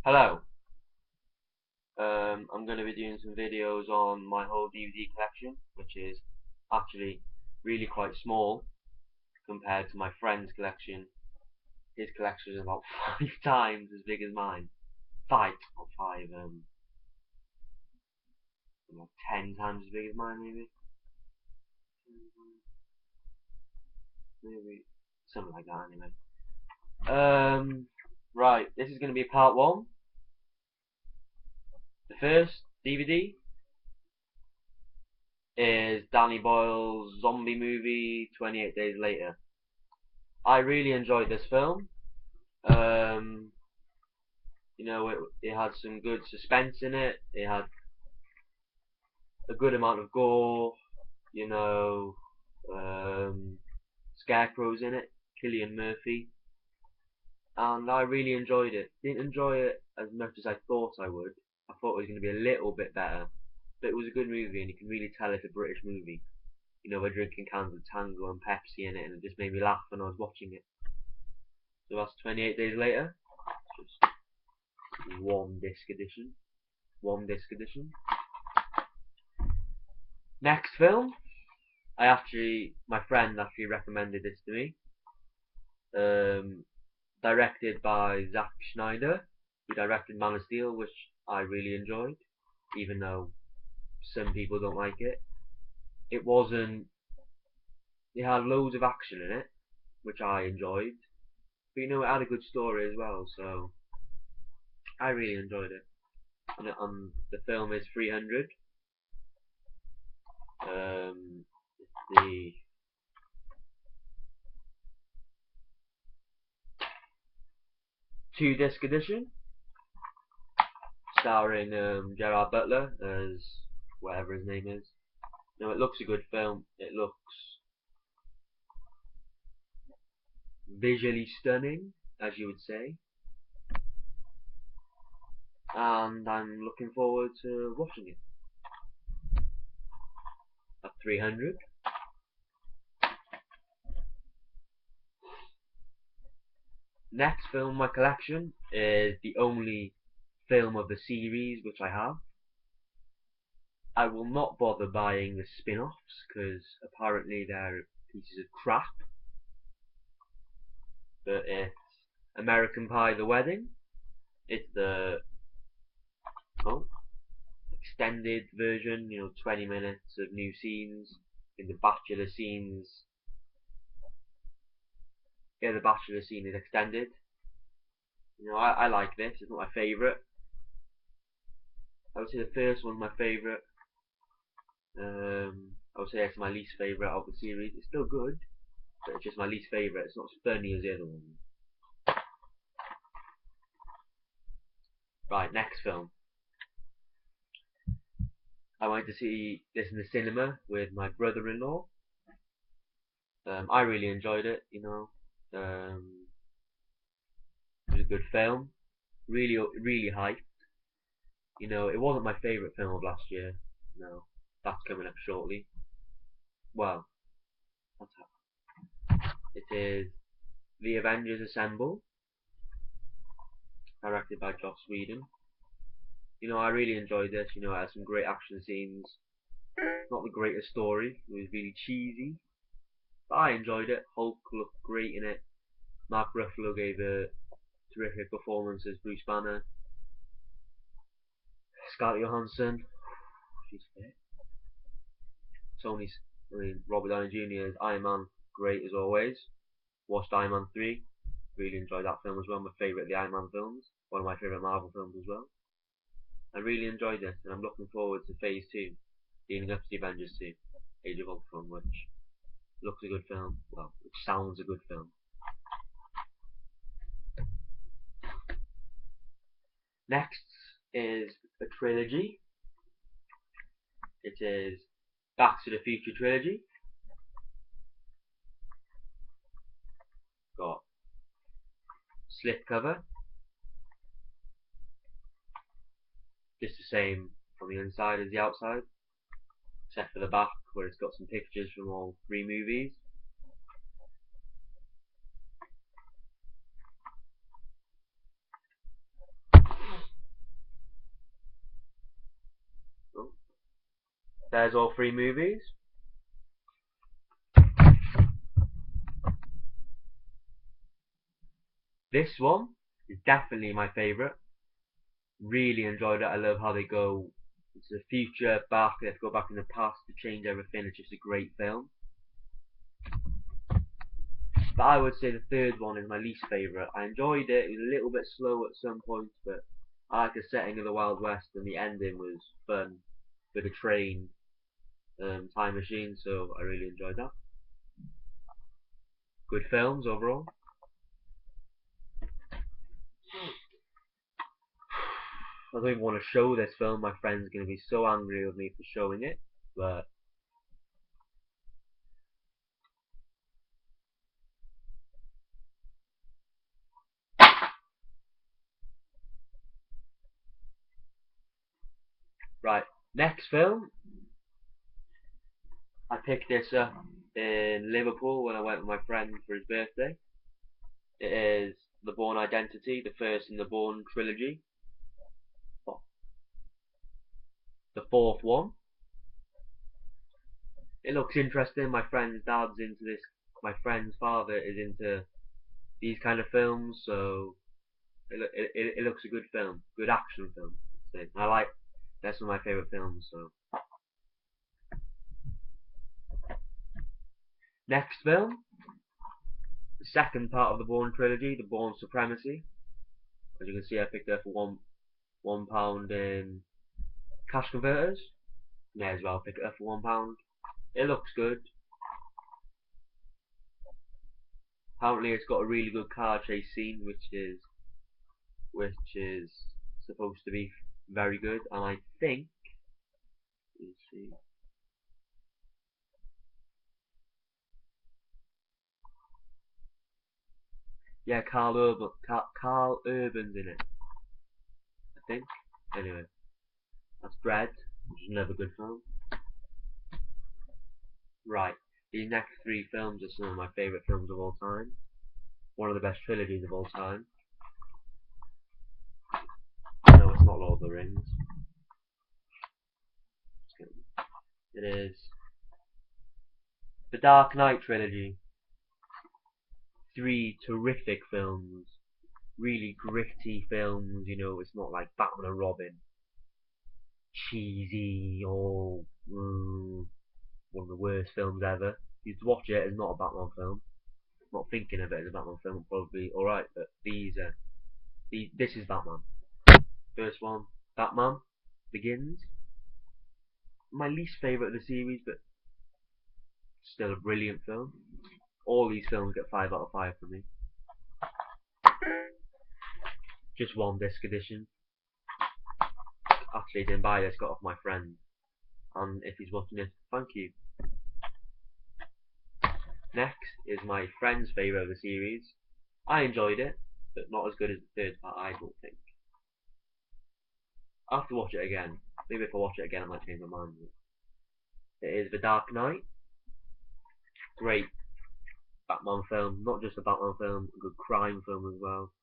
Hello. I'm going to be doing some videos on my whole DVD collection, which is actually really quite small compared to my friend's collection. His collection is about 5 times as big as mine. Five, not five, about 10 times as big as mine, maybe. Maybe something like that, anyway. Right. This is going to be part one. The first DVD is Danny Boyle's zombie movie 28 Days Later. I really enjoyed this film. Um, it had some good suspense in it. It had a good amount of gore. You know, scarecrows in it. Cillian Murphy, and I really enjoyed it. Didn't enjoy it as much as I thought I would. I thought it was going to be a little bit better, but it was a good movie, and you can really tell it's a British movie. We're drinking cans of Tango and Pepsi in it, and it just made me laugh when I was watching it. So that's 28 Days Later. Just one disc edition. One disc edition. Next film, my friend actually recommended this to me. Directed by Zack Snyder, who directed Man of Steel, which I really enjoyed, even though some people don't like it. It wasn't. It had loads of action in it, which I enjoyed, but it had a good story as well, so I really enjoyed it. And the film is 300. The two-disc edition, starring Gerard Butler as whatever his name is. It looks a good film. It looks visually stunning, as you would say, and I'm looking forward to watching it. At 300. Next film in my collection is the only film of the series which I have. I will not bother buying the spin-offs because apparently they're pieces of crap. But it's American Pie: The Wedding. It's the extended version, 20 minutes of new scenes. In the Bachelor scenes, the Bachelor scene is extended. I like this. It's not my favourite. I would say the first one's my favourite. I would say it's my least favourite of the series. It's still good, but it's just my least favourite. It's not as funny as the other ones. Right, next film. I went to see this in the cinema with my brother-in-law. I really enjoyed it. It was a good film. Really, really hyped. It wasn't my favourite film of last year. No, that's coming up shortly. Well, that's how. It is The Avengers Assemble, directed by Joss Whedon. I really enjoyed this. It had some great action scenes. Not the greatest story. It was really cheesy, but I enjoyed it. Hulk looked great in it. Mark Ruffalo gave a terrific performance as Bruce Banner. Scarlett Johansson, she's fit. Robert Downey Jr. as Iron Man, great as always. Watched Iron Man 3, really enjoyed that film as well. My favourite of the Iron Man films, one of my favourite Marvel films as well. I really enjoyed this, and I'm looking forward to Phase 2, leading up to the Avengers 2, Age of Ultron, which looks a good film. Well, which sounds a good film. Next is a trilogy. It is Back to the Future trilogy. Got slipcover, just the same from the inside as the outside, except for the back where it's got some pictures from all 3 movies. there's all three movies. This one is definitely my favourite. Really enjoyed it. I love how they go into the future, back, they have to go back in the past to change everything. It's just a great film. But I would say the third one is my least favourite. I enjoyed it. It was a little bit slow at some points, but I like the setting of the Wild West, and the ending was fun with a train time machine, so I really enjoyed that. Good films overall. I don't even want to show this film. My friend's going to be so angry with me for showing it, but right, next film. I picked this up in Liverpool when I went with my friend for his birthday. It is The Bourne Identity, the first in the Bourne trilogy. The fourth one. It looks interesting. My friend's dad's into this. My friend's father is into these kind of films, so it looks a good film, good action film. I like. That's one of my favorite films. So next film, the second part of the Bourne trilogy, The Bourne Supremacy. As you can see, I picked it up for £1 in cash converters. May as well pick it up for £1. It looks good. Apparently, it's got a really good car chase scene, which is supposed to be very good. And I think, let's see, yeah, Carl Urban's in it, I think. Anyway, that's Dread, which is another good film. Right, these next three films are some of my favourite films of all time. One of the best trilogies of all time. No, it's not Lord of the Rings. It is the Dark Knight trilogy. Three terrific films. Really gritty films, you know, it's not like Batman and Robin. Cheesy or one of the worst films ever. You'd watch it as not a Batman film. Not thinking of it as a Batman film, probably alright, but this is Batman. First one, Batman Begins. My least favourite of the series, but still a brilliant film. All these films get 5 out of 5 for me. Just one disc edition. Actually, didn't buy this, got off my friend. And if he's watching this, thank you. Next is my friend's favourite of the series. I enjoyed it, but not as good as the third part, I don't think. I'll have to watch it again. Maybe if I watch it again I might change my mind. It is The Dark Knight. Great Batman film, not just a Batman film, a good crime film as well.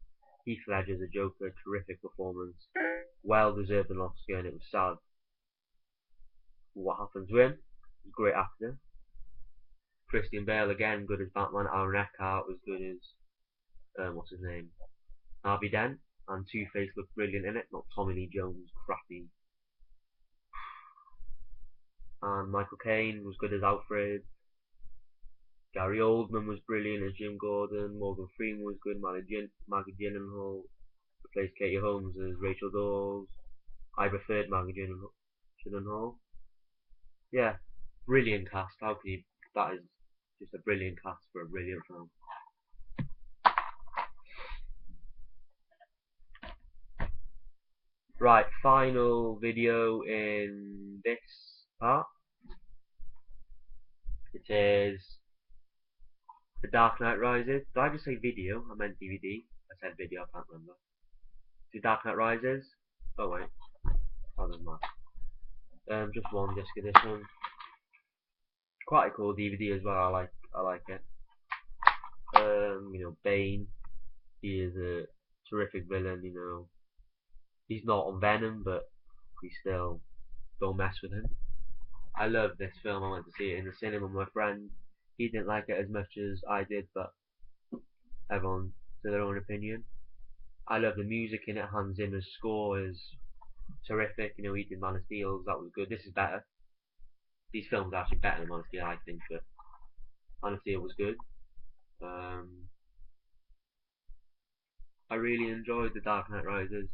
Heath Ledger's a Joker, terrific performance. Well deserved an Oscar, and it was sad what happened to him. He's a great actor. Christian Bale again, good as Batman. Aaron Eckhart was good as what's his name? Harvey Dent. And Two-Face looked brilliant in it, not Tommy Lee Jones, crappy. And Michael Caine was good as Alfred. Gary Oldman was brilliant as Jim Gordon. Morgan Freeman was good. Maggie Gyllenhaal replaced Katie Holmes as Rachel Dawes. I preferred Maggie Gyllenhaal. Yeah, brilliant cast. How can you? That is just a brilliant cast for a brilliant film. Right, final video in this part. It is The Dark Knight Rises. Did I just say video? I meant DVD. I said video, I can't remember. The Dark Knight Rises. Oh wait, that doesn't matter. Just one disc edition. Quite a cool DVD as well. I like it. You know, Bane. He is a terrific villain. You know, he's not on Venom, but we still don't mess with him. I love this film. I went to see it in the cinema with my friend. He didn't like it as much as I did, but everyone to their own opinion. I love the music in it. Hans Zimmer's score is terrific. You know, he did Man of Steel. That was good. This is better. These films are actually better than Man of Steel, I think, but Man of Steel was good. Um, I really enjoyed The Dark Knight Rises.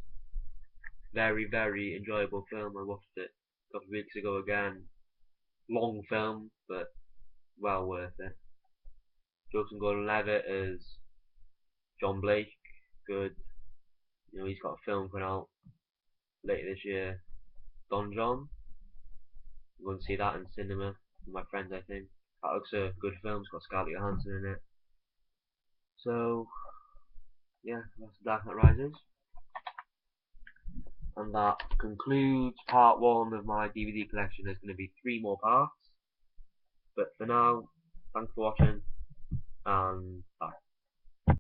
Very, very enjoyable film. I watched it a couple of weeks ago again. Long film, but well worth it. Joseph Gordon-Levitt as John Blake. Good. You know, he's got a film coming out later this year. Don John. I'm going to see that in cinema with my friends, I think. That looks a good film. It's got Scarlett Johansson in it. So, yeah, that's Dark Knight Rises. And that concludes part 1 of my DVD collection. There's going to be 3 more parts. But for now, thanks for watching, and bye.